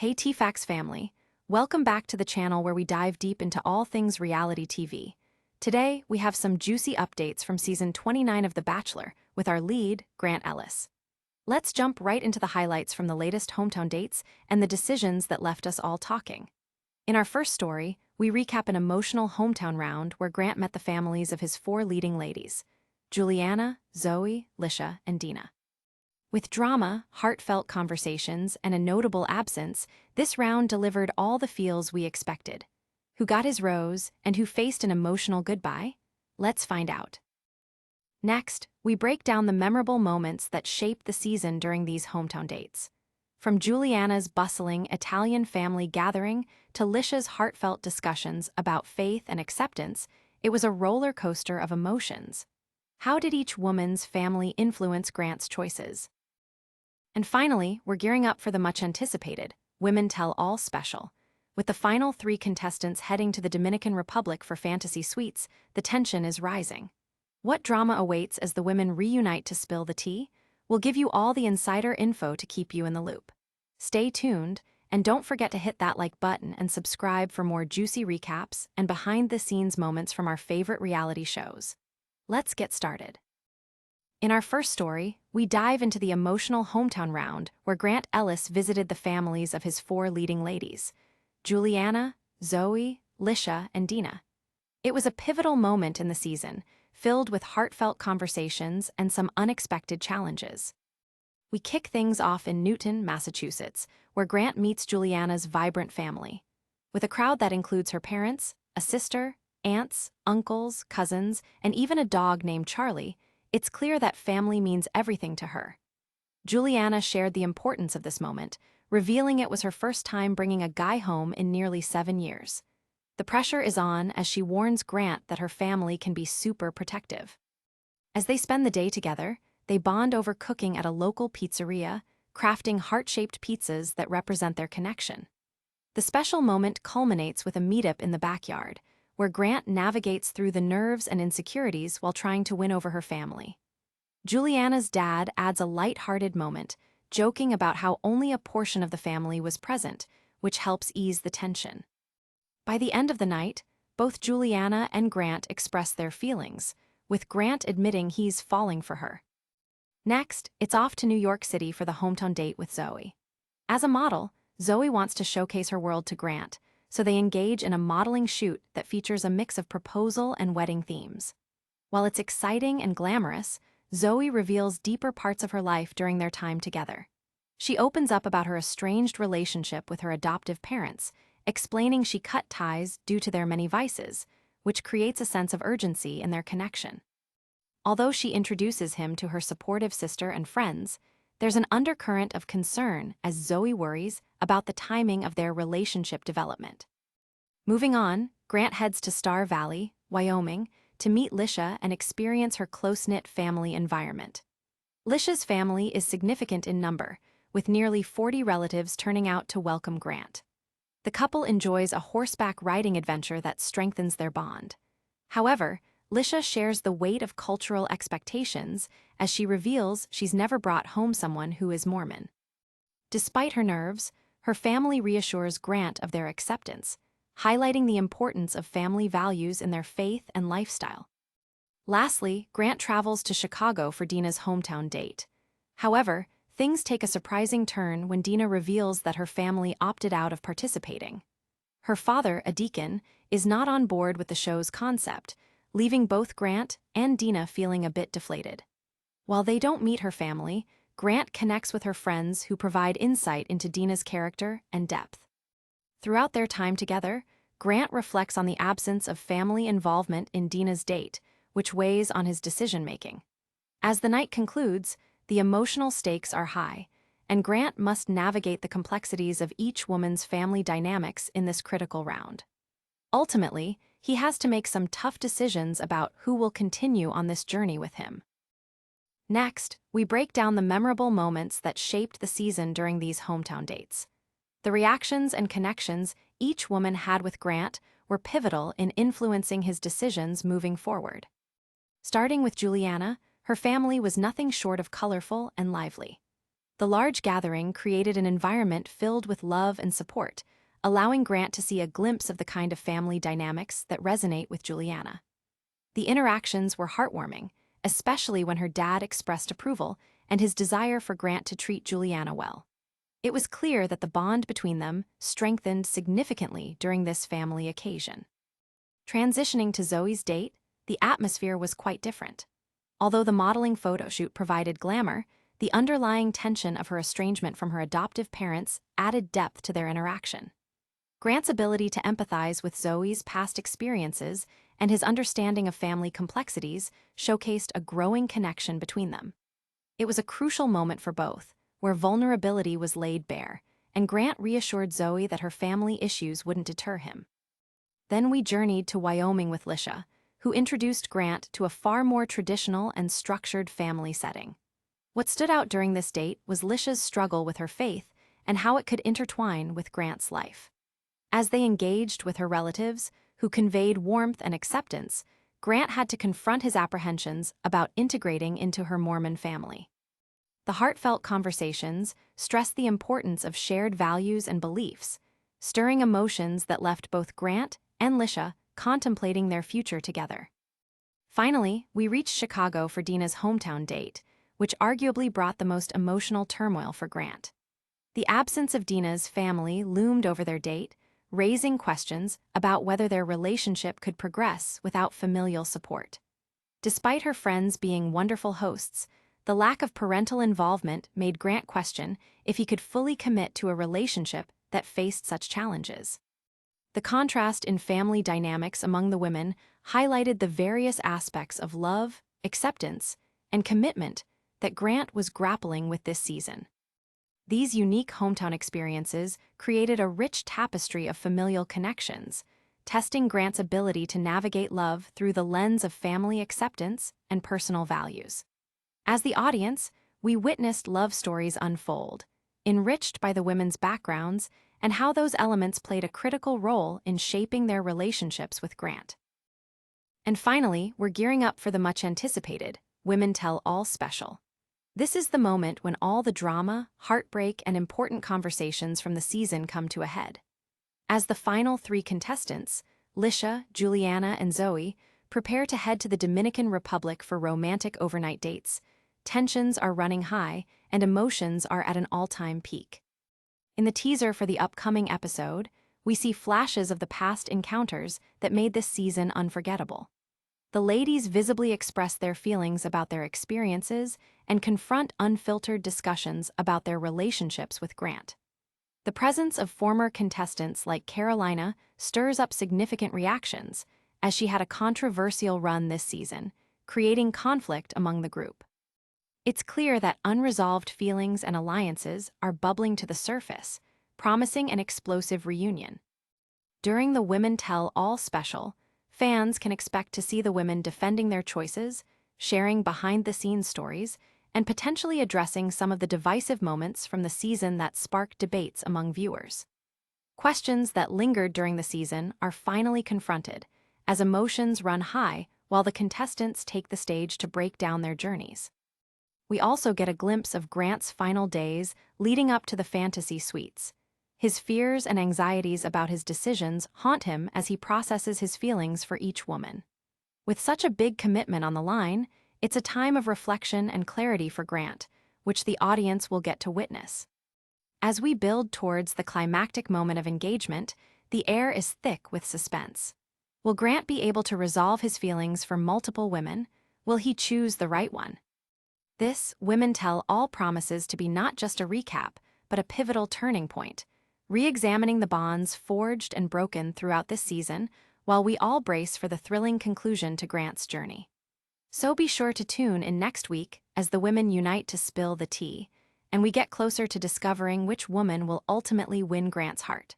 Hey TFAX family, welcome back to the channel where we dive deep into all things reality TV. Today, we have some juicy updates from season 29 of The Bachelor with our lead, Grant Ellis. Let's jump right into the highlights from the latest hometown dates and the decisions that left us all talking. In our first story, we recap an emotional hometown round where Grant met the families of his four leading ladies, Juliana, Zoe, Litia, and Dina. With drama, heartfelt conversations, and a notable absence, this round delivered all the feels we expected. Who got his rose, and who faced an emotional goodbye? Let's find out. Next, we break down the memorable moments that shaped the season during these hometown dates. From Juliana's bustling Italian family gathering to Litia's heartfelt discussions about faith and acceptance, it was a roller coaster of emotions. How did each woman's family influence Grant's choices? And finally, we're gearing up for the much-anticipated Women Tell All special. With the final 3 contestants heading to the Dominican Republic for fantasy suites, the tension is rising. What drama awaits as the women reunite to spill the tea? We'll give you all the insider info to keep you in the loop. Stay tuned, and don't forget to hit that like button and subscribe for more juicy recaps and behind-the-scenes moments from our favorite reality shows. Let's get started. In our first story, we dive into the emotional hometown round where Grant Ellis visited the families of his 4 leading ladies, Juliana, Zoe, Litia, and Dina. It was a pivotal moment in the season, filled with heartfelt conversations and some unexpected challenges. We kick things off in Newton, Massachusetts, where Grant meets Juliana's vibrant family. With a crowd that includes her parents, a sister, aunts, uncles, cousins, and even a dog named Charlie, it's clear that family means everything to her. Juliana shared the importance of this moment, revealing it was her first time bringing a guy home in nearly 7 years. The pressure is on as she warns Grant that her family can be super protective. As they spend the day together, they bond over cooking at a local pizzeria, crafting heart-shaped pizzas that represent their connection. The special moment culminates with a meetup in the backyard, where Grant navigates through the nerves and insecurities while trying to win over her family. Juliana's dad adds a light-hearted moment, joking about how only a portion of the family was present, which helps ease the tension. By the end of the night, both Juliana and Grant express their feelings, with Grant admitting he's falling for her. Next, it's off to New York City for the hometown date with Zoe. As a model, Zoe wants to showcase her world to Grant, so they engage in a modeling shoot that features a mix of proposal and wedding themes. While it's exciting and glamorous, Zoe reveals deeper parts of her life during their time together. She opens up about her estranged relationship with her adoptive parents, explaining she cut ties due to their many vices, which creates a sense of urgency in their connection. Although she introduces him to her supportive sister and friends, there's an undercurrent of concern as Zoe worries about the timing of their relationship development. Moving on, Grant heads to Star Valley, Wyoming, to meet Litia and experience her close-knit family environment. Litia's family is significant in number, with nearly 40 relatives turning out to welcome Grant. The couple enjoys a horseback riding adventure that strengthens their bond. However, Litia shares the weight of cultural expectations as she reveals she's never brought home someone who is Mormon. Despite her nerves, her family reassures Grant of their acceptance, highlighting the importance of family values in their faith and lifestyle. Lastly, Grant travels to Chicago for Dina's hometown date. However, things take a surprising turn when Dina reveals that her family opted out of participating. Her father, a deacon, is not on board with the show's concept, leaving both Grant and Dina feeling a bit deflated. While they don't meet her family, Grant connects with her friends who provide insight into Dina's character and depth. Throughout their time together, Grant reflects on the absence of family involvement in Dina's date, which weighs on his decision-making. As the night concludes, the emotional stakes are high, and Grant must navigate the complexities of each woman's family dynamics in this critical round. Ultimately, he has to make some tough decisions about who will continue on this journey with him. Next, we break down the memorable moments that shaped the season during these hometown dates. The reactions and connections each woman had with Grant were pivotal in influencing his decisions moving forward. Starting with Juliana, her family was nothing short of colorful and lively. The large gathering created an environment filled with love and support, allowing Grant to see a glimpse of the kind of family dynamics that resonate with Juliana. The interactions were heartwarming, especially when her dad expressed approval and his desire for Grant to treat Juliana well. It was clear that the bond between them strengthened significantly during this family occasion. Transitioning to Zoe's date, the atmosphere was quite different. Although the modeling photo shoot provided glamour, the underlying tension of her estrangement from her adoptive parents added depth to their interaction. Grant's ability to empathize with Zoe's past experiences and his understanding of family complexities showcased a growing connection between them. It was a crucial moment for both, where vulnerability was laid bare, and Grant reassured Zoe that her family issues wouldn't deter him. Then we journeyed to Wyoming with Litia, who introduced Grant to a far more traditional and structured family setting. What stood out during this date was Litia's struggle with her faith and how it could intertwine with Grant's life. As they engaged with her relatives, who conveyed warmth and acceptance, Grant had to confront his apprehensions about integrating into her Mormon family. The heartfelt conversations stressed the importance of shared values and beliefs, stirring emotions that left both Grant and Litia contemplating their future together. Finally, we reached Chicago for Dina's hometown date, which arguably brought the most emotional turmoil for Grant. The absence of Dina's family loomed over their date, raising questions about whether their relationship could progress without familial support. Despite her friends being wonderful hosts, the lack of parental involvement made Grant question if he could fully commit to a relationship that faced such challenges. The contrast in family dynamics among the women highlighted the various aspects of love, acceptance, and commitment that Grant was grappling with this season. These unique hometown experiences created a rich tapestry of familial connections, testing Grant's ability to navigate love through the lens of family acceptance and personal values. As the audience, we witnessed love stories unfold, enriched by the women's backgrounds and how those elements played a critical role in shaping their relationships with Grant. And finally, we're gearing up for the much-anticipated Women Tell All special. This is the moment when all the drama, heartbreak, and important conversations from the season come to a head. As the final 3 contestants, Litia, Juliana, and Zoe, prepare to head to the Dominican Republic for romantic overnight dates, tensions are running high and emotions are at an all-time peak. In the teaser for the upcoming episode, we see flashes of the past encounters that made this season unforgettable. The ladies visibly express their feelings about their experiences and confront unfiltered discussions about their relationships with Grant. The presence of former contestants like Carolina stirs up significant reactions, as she had a controversial run this season, creating conflict among the group. It's clear that unresolved feelings and alliances are bubbling to the surface, promising an explosive reunion. During the Women Tell All special, fans can expect to see the women defending their choices, sharing behind-the-scenes stories, and potentially addressing some of the divisive moments from the season that sparked debates among viewers. Questions that lingered during the season are finally confronted, as emotions run high while the contestants take the stage to break down their journeys. We also get a glimpse of Grant's final days leading up to the fantasy suites. His fears and anxieties about his decisions haunt him as he processes his feelings for each woman. With such a big commitment on the line, it's a time of reflection and clarity for Grant, which the audience will get to witness. As we build towards the climactic moment of engagement, the air is thick with suspense. Will Grant be able to resolve his feelings for multiple women? Will he choose the right one? This Women Tell All promises to be not just a recap, but a pivotal turning point, re-examining the bonds forged and broken throughout this season, while we all brace for the thrilling conclusion to Grant's journey. So be sure to tune in next week as the women unite to spill the tea, and we get closer to discovering which woman will ultimately win Grant's heart.